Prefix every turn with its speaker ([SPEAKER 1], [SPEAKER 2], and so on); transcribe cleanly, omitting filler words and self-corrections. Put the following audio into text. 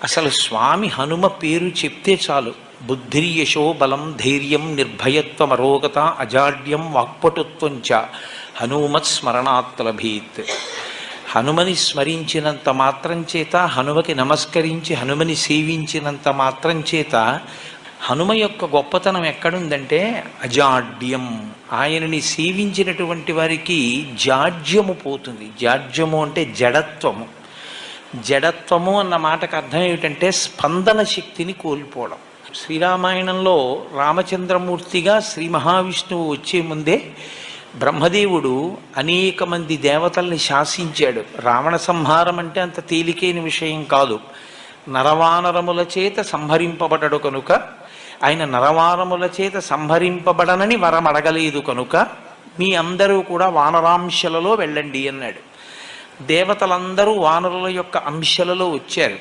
[SPEAKER 1] అసలు స్వామి హనుమ పేరు చెప్తే చాలు. బుద్ధిర్యశో బలం ధైర్యం నిర్భయత్వం అరోగత అజాడ్యం వాక్పటుత్వం చ హనుమత్ స్మరణాత్ లభేత్. హనుమని స్మరించినంత మాత్రం చేత, హనుమకి నమస్కరించి హనుమని సేవించినంత మాత్రం చేత హనుమ యొక్క గొప్పతనం ఎక్కడుందంటే అజాడ్యం. ఆయనని సేవించినటువంటి వారికి జాడ్యము పోతుంది. జాడ్యము అంటే జడత్వము. జడత్వము అన్న మాటకు అర్థం ఏమిటంటే స్పందన శక్తిని కోల్పోవడం. శ్రీరామాయణంలో రామచంద్రమూర్తిగా శ్రీ మహావిష్ణువు వచ్చే ముందే బ్రహ్మదేవుడు అనేక మంది దేవతల్ని శాసించాడు. రావణ సంహారం అంటే అంత తేలికైన విషయం కాదు. నరవానరముల చేత సంహరింపబడడు కనుక, ఆయన నరవానరముల చేత సంహరింపబడనని వరం అడగలేదు కనుక మీ అందరూ కూడా వానరాంశలలో వెళ్ళండి అన్నాడు. దేవతలందరూ వానరుల యొక్క అంశలలో వచ్చారు.